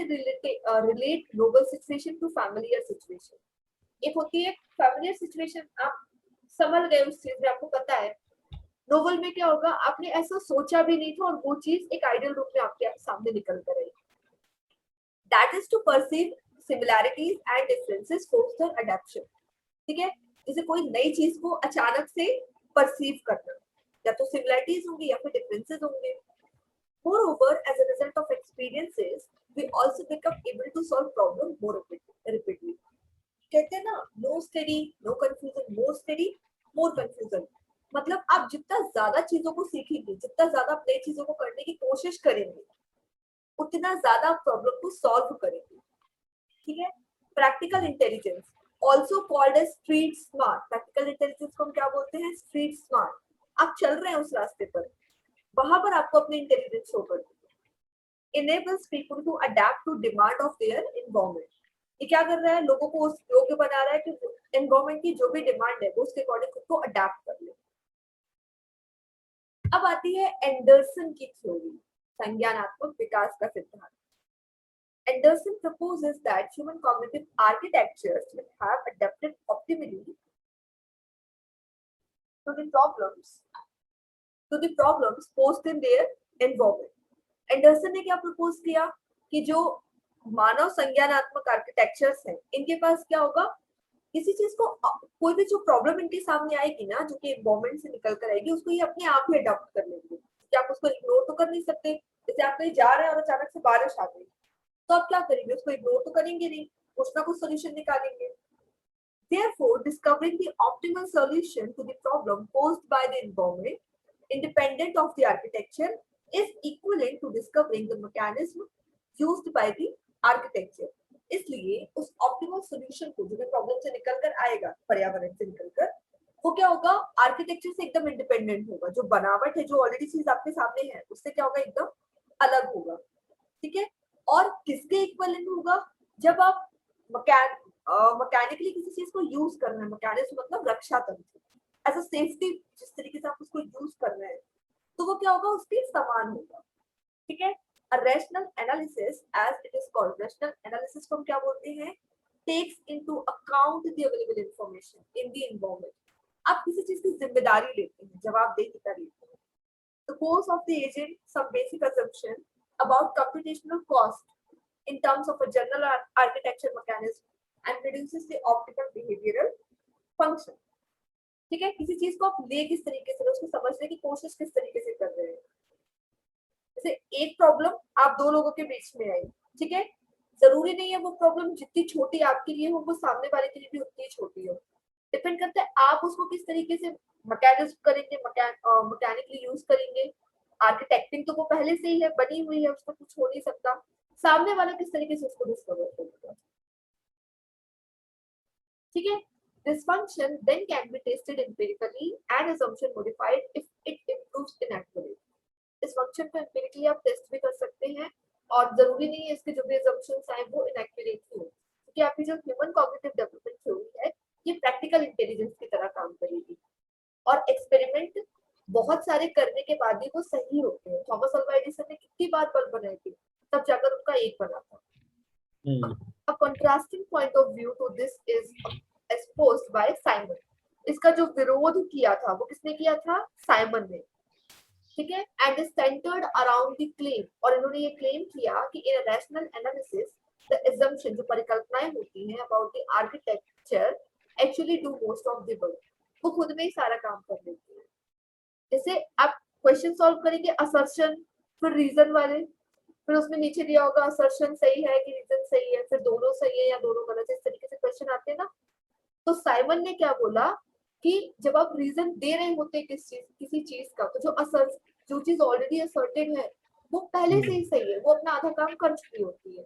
S2: relate novel situation to familiar situation. एक होती है familiar situation, आप समझ गए उस चीज में, आपको पता है। नोवेल में क्या होगा? आपने ऐसा सोचा भी नहीं था और वो चीज एक आइडियल रूप में आपके सामने निकल कर आई। That is to perceive similarities and differences foster adaptation, ठीक है। जैसे कोई नई चीज को अचानक से परसीव करना, या तो सिमिलैरिटीज होंगी या फिर डिफरेंसेस होंगे। Moreover, as a result of experiences, we also become able to solve problems more rapidly. कहते हैं ना, no steady, no confusion, more steady, more confusion. मतलब आप जितना ज्यादा चीजों को सीखेंगे, जितना ज्यादा नई चीजों को करने की कोशिश करेंगे, उतना ज्यादा प्रॉब्लम को सॉल्व करेंगे, ठीक है। Practical intelligence, also called as street smart. Practical intelligence को हम क्या बोलते हैं? Street smart. आप चल रहे हैं उस रास्ते पर, वहां पर आपको अपनी इंटेलिजेंस शो करनी है। enables people to adapt to demand of their environment. ये क्या कर रहा है? लोगों को उस योग्य बना रहा है कि एनवायरमेंट की जो भी डिमांड है वो उसके अकॉर्डिंग खुद को अडेप्ट कर ले। अब आती है एंडरसन की थ्योरी, संज्ञानात्मक विकास का सिद्धांत। Anderson proposes that human cognitive architectures will have adapted optimally to the problems posed in their environment. Anderson ने क्या propose किया कि जो मानव संज्ञानात्मक आर्किटेक्चर्स हैं, इनके पास क्या होगा? किसी चीज को, कोई भी जो प्रॉब्लम इनके सामने आएगी ना, जो कि एनवायरमेंट से निकल कर आएगी, उसको ये अपने आप ही अडॉप्ट कर लेंगे। क्या आप उसको इग्नोर तो कर नहीं सकते? जैसे आप कहीं जा रहे हैं और अचानक से बारिश आ गई, तो आप क्या करेंगे? उसको इग्नोर तो करेंगे नहीं, कुछ ना कुछ सॉल्यूशन निकालेंगे। Therefore, discovering the optimal solution to the problem posed by the environment, independent of the architecture, is equivalent to discovering the mechanism used by the architecture. इसलिए उस ऑप्टिमल सॉल्यूशन को, जो प्रॉब्लम से निकलकर आएगा, पर्यावरण से निकलकर, वो क्या होगा? आर्किटेक्चर से एकदम इंडिपेंडेंट होगा। जो बनावट है, जो ऑलरेडी चीज आपके सामने है, उससे क्या होगा? एकदम अलग होगा, ठीक है। और किसके इक्विवेलेंट होगा? जब आप मैकेनिकली किसी चीज को यूज कर रहे हैं, मैकेनिज्म मतलब रक्षा तंत्र, एज अ सेफ्टी, जिस तरीके से आप उसको यूज कर रहे हैं, तो वो क्या होगा? उसके समान होगा, ठीक है। A rational analysis, as it is called, rational analysis को हम क्या बोलते हैं? Takes into account the available information in the environment. आप किसी चीज की जिम्मेदारी लेते हैं, जवाबदेहिता लेते हैं। The course of the agent, some basic assumption about computational cost in terms of a general architecture mechanism and produces the optimal behavioral function. ठीक है, किसी चीज को आप ले किस तरीके से, उसको समझने की कोशिश किस तरीके से कर रहे हैं। जैसे एक प्रॉब्लम आप दो लोगों के बीच में आई, ठीक है, जरूरी नहीं है वो प्रॉब्लम जितनी छोटी आपके लिए हो वो सामने वाले के लिए भी उतनी छोटी हो। डिपेंड करता है आप उसको किस तरीके से मैकेनिज्म करेंगे, मैकेनिकली यूज करेंगे। आर्किटेक्टिंग तो वो पहले से ही है, बनी हुई है, उसको कुछ हो नहीं सकता। सामने वाला किस तरीके से उसको डिस्कवर करेगा, ठीक है। This function then can be tested empirically and assumption modified if it improves inaccuracy. इस फंक्शन को एम्पिरिकली आप टेस्ट भी कर सकते हैं और जरूरी नहीं है इसके जो भी assumptions आए वो इनएक्यूरेट ही हो, क्योंकि आपकी जो ह्यूमन कॉग्निटिव डेवलपमेंट थ्योरी है ये प्रैक्टिकल इंटेलिजेंस की तरह काम करेगी। और एक्सपेरिमेंट बहुत सारे करने के बाद ही वो सही होते हैं। थॉमस अल्वा एडिसन ने कितनी बार बल्ब बनाए थे, तब जाकर उनका एक बना था। A contrasting point of view to this is exposed by Simon. इसका जो विरोध किया था वो किसने किया था? साइमन ने, ठीक है। And is centred around the claim, और इन्होंने ये क्लेम किया कि इन रैशनल एनालिसिस द assumption जो परिकल्पनाएं होती हैं about the architecture actually do most of the work, वो खुद में ही सारा काम कर लेती है। जैसे आप क्वेश्चन सॉल्व करेंगे असर्शन फिर रीजन वाले, फिर उसमें नीचे दिया होगा असर्शन सही है कि रीजन सही है, फिर दोनों सही है या दोनों गलत है, इस तरीके से क्वेश्चन आते हैं ना। तो साइमन ने क्या बोला कि जब आप रीजन दे रहे होते किसी चीज का, तो जो चीज ऑलरेडी असर्टेड है वो पहले से ही सही है, वो अपना आधा काम कर चुकी होती है,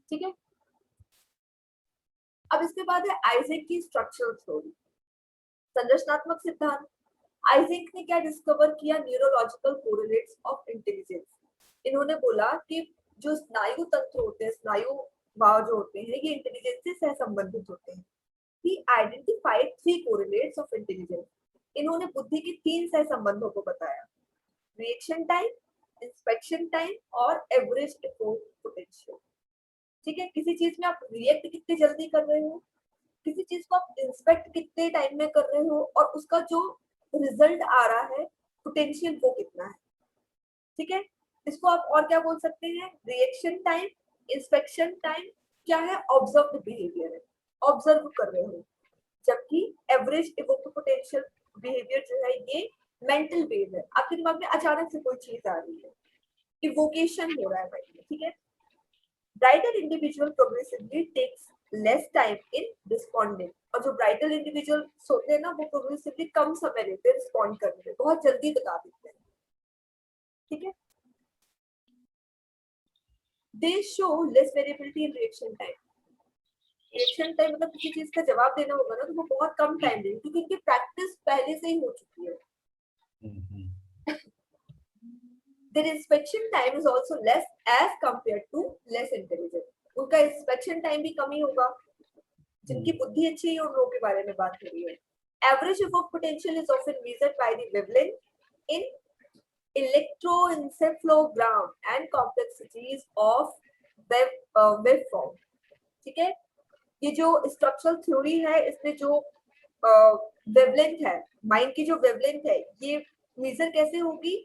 S2: ठीक है। अब इसके बाद है आइजैक की स्ट्रक्चरल थ्योरी, संरचनात्मक सिद्धांत। आइजैक ने क्या डिस्कवर किया? Neurological correlates of intelligence. इन्होंने बोला कि जो स्नायु तंत्र होते हैं, स्नायु भाव जो होते हैं, ये इंटेलिजेंस से सहसंबंधित होते हैं। He identified 3 correlates of intelligence. इन्होंने बुद्धि के 3 सहसंबंधों को बताया, रिएक्शन टाइम, इंस्पेक्शन टाइम और एवरेज एफोर्ट पोटेंशियल, ठीक है। किसी चीज में आप रिएक्ट कितने जल्दी कर रहे हो, किसी चीज को आप इंस्पेक्ट कितने टाइम में कर रहे हो, और उसका जो रिजल्ट आ रहा है पोटेंशियल वो कितना है, ठीक है। इसको आप और क्या बोल सकते हैं? रिएक्शन टाइम, इंस्पेक्शन टाइम क्या है? ऑब्जर्व्ड बिहेवियर है, ऑब्जर्व कर रहे हो। जबकि एवरेज इवोक्ड पोटेंशियल बिहेवियर जो है ये मेंटल बेस है, आपके दिमाग में अचानक से कोई चीज आ रही है, इवोकेशन हो रहा है माइंड में, ठीक है। Brighter individual progressively takes less time in responding, और जो ब्राइटर इंडिविजुअल होते हैं ना वो प्रोग्रेसिवली कम समय लेते हैं रिस्पॉन्ड करने में, बहुत जल्दी बता देते हैं, ठीक है। दे शो लेस वेरिएबिलिटी इन रिएक्शन टाइम। रिएक्शन टाइम मतलब किसी चीज का जवाब देना होगा ना तो वो बहुत कम टाइम लेंगे, क्योंकि इनकी प्रैक्टिस पहले से ही हो चुकी है। Their inspection time is also less as compared to less intelligent. उनका inspection time भी कम ही होगा। जिनकी बुद्धि अच्छी है उन लोगों के बारे में बात हो रही है। Average evoked potential is often measured by the wavelength in electroencephalogram and complexities of waveform, ठीक है। ये जो स्ट्रक्चरल थ्योरी है इसमें जो वेवलेंथ है, माइंड की जो वेवलेंथ है, ये मेजर कैसे होगी?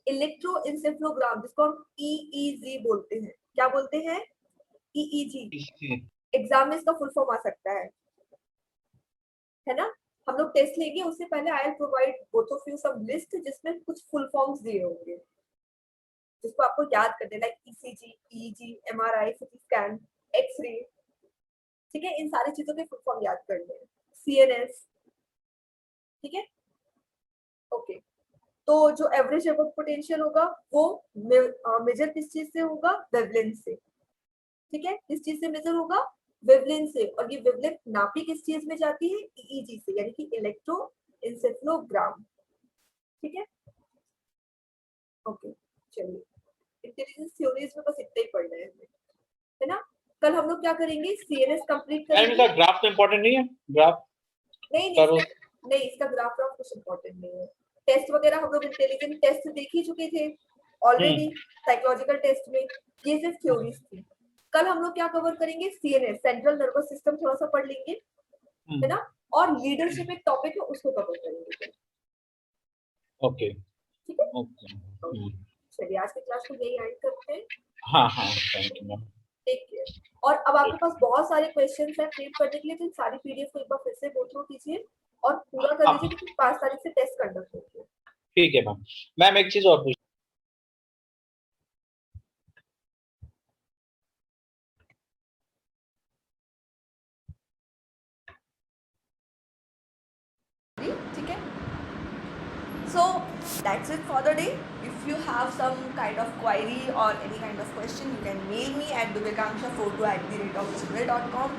S2: इलेक्ट्रोएन्सेफेलोग्राम, जिसको हम ईईजी बोलते हैं। क्या बोलते हैं? ईईजी। एग्जाम में इसका फुल फॉर्म आ सकता है ना। हम लोग टेस्ट लेंगे उससे पहले I will provide both of you some list जिसमें कुछ फुल फॉर्म्स दिए होंगे जिसको आपको याद करना है, like ECG, EEG, MRI, CT scan, X ray, ठीक है। इन सारी चीजों के फुल फॉर्म याद करने हैं। सीएनएस, ठीक है, ओके। तो जो एवरेज एवोक्ड पोटेंशियल होगा वो मेजर किस चीज से होगा? वेवलेंथ से, ठीक है। किस चीज से मेजर होगा? वेवलेंथ से। और ये वेवलेंथ नापी किस चीज में जाती है? ईईजी से, यानी कि इलेक्ट्रोएन्सेफेलोग्राम, ठीक है, ओके। चलिए, इंटेलिजेंस थ्योरीज में बस इतना ही पढ़ना है ना। कल हम लोग क्या करेंगे? सीएनएस कंप्लीट करेंगे।
S3: इसका ग्राफ तो इंपॉर्टेंट नहीं है, ग्राफ
S2: नहीं, इसका ग्राफ कुछ इंपॉर्टेंट नहीं है। टेस्ट वगैरह हम लोग इंटेलिजेंस टेस्ट देख ही चुके थे ऑलरेडी साइकोलॉजिकल टेस्ट में, ये सिर्फ थ्योरीज थी। कल हम लोग क्या कवर करेंगे? सीएनएस, सेंट्रल नर्वस सिस्टम थोड़ा सा पढ़ लेंगे, है ना। और लीडरशिप एक टॉपिक है उसको कवर करेंगे,
S3: ओके,
S2: ठीक है,
S3: ओके।
S2: चलिए आज की क्लास को यही एंड करते हैं।
S3: हाँ, thank you ma'am.
S2: Take care. और अब आपके पास बहुत सारे क्वेश्चंस हैं प्रिंट करने के लिए, तो सारी पीडीएफ को एक बार फिर से गो थ्रू कीजिए और पूरा कर लीजिए, क्योंकि 5 तारीख से टेस्ट कंडक्ट होगी।
S3: ठीक है मैम। मैम एक चीज और
S2: So that's it for the day. If you have some kind of query or any kind of question, you can mail me at dubekanksha42@gmail.com.